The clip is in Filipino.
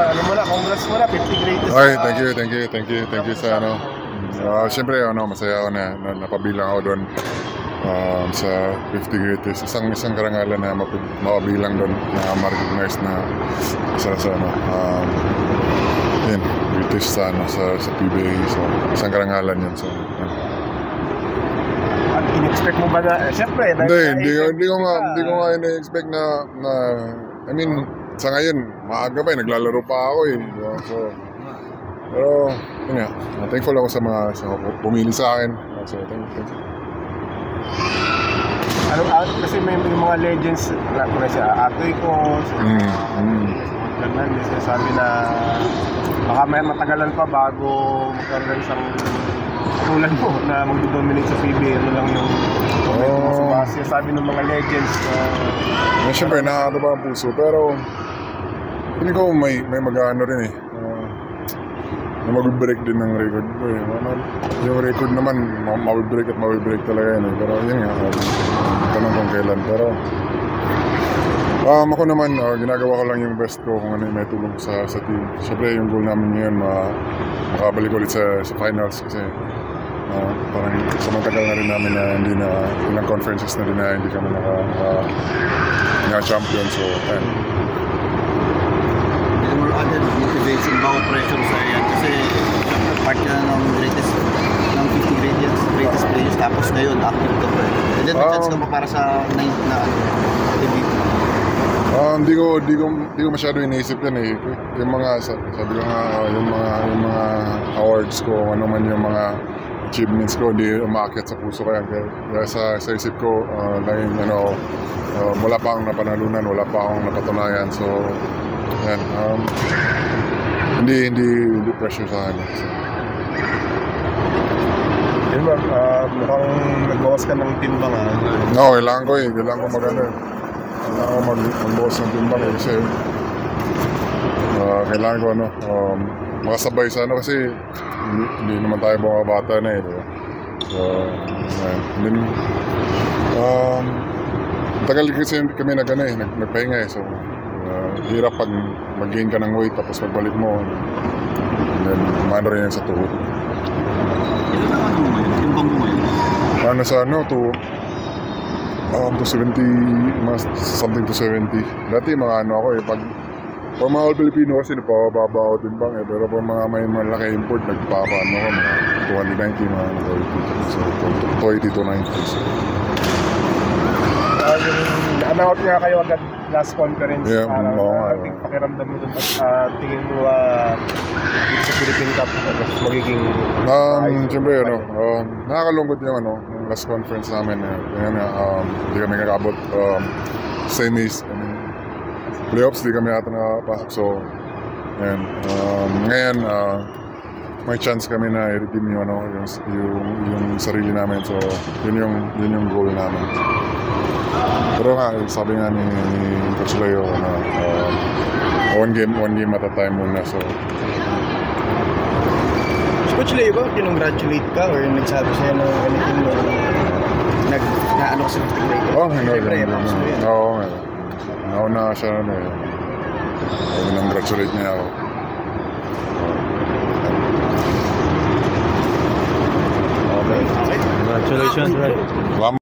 ano mo na, congrats mo na, 50 greatest. Ay, thank you sa ano. Siyempre, masaya ako na napabilang ako doon sa 50 greatest. Isang karangalan na mapabilang doon na ma-recognize na isa sa yun, greatest sa PBA. So, isang karangalan yun. So, At in-expect mo ba na, siyempre, hindi ko nga in-expect na I mean, sa ngayon, maaga pa naglalaro pa ako diba? So, pero, yun nga, thankful ako sa mga pumili sa akin. So, thank you. Kasi may mga legends na siya, Atoy ko, sabi na baka may matagalan pa bago magkaroon isang katulad mo na mag-dominate sa PBA. Ano lang yung sabi ng mga legends na siyempre, nakakataba ang puso, pero hindi ko may mag-ano rin na mag-break din ng record ko yung record naman mag-break talaga yun pero yun nga tanong kung kailan pero ako naman ginagawa ko lang yung best ko kung ano yung may tulong sa team. Siyempre yung goal namin ngayon makabalik ulit sa finals kasi parang samantagal na rin namin na hindi na ilang conferences na rin na hindi kami naka-champion so added motivation ba o pressure sa yan kasi part ka ng greatest ng 50 greatest players tapos ngayon active ka pa and then may chance ka pa para sa 9 na MVP. Hindi ko masyado iniisip yan yung mga sabi ko nga yung mga awards ko ano man yung mga achievements ko hindi umaakit sa puso kaya sa isip ko laging wala pa akong napanalunan wala pa akong napatunayan so yan, hindi pressure sa akin. Yun ba, mukhang nagbawas ka ng timbang No, kailangan ko maganda. Kailangan ko magbawas ng timbang kasi kailangan ko makasabay sa kasi hindi naman tayo mga bata na diba? So, then tagal kasi kami nagpahinga so hirap pag mag-gain ka ng weight tapos pagbalik mo then umano rin yan sa tuhod. Ano sa to 70 something to 70 dati mga ako pag mga all Filipino kasi napababa ako timbang pero pag mga may malaki import nagpapaano ako mga 290 mga 280 to 90 so. Na-out nga kayo agad last conference pakiramdam mo dun at tingin mo sa Philippine Cup magiging siyempre nakakalungkot yung last conference namin hindi kami kakabot semis playoffs di kami ata nakapasok so ngayon may chance kami na i-redeem yung sarili namin so yun yung goal namin. Pero nga, sabi nga ni Coach Leo na one game at a time muna. So, Coach Leo ba, kinongratulate ka or nagsabi sa'yo na anything mo na sa 50 grade? Oo, nauna siya kinongratulate niya ako. Okay. Congratulations, right?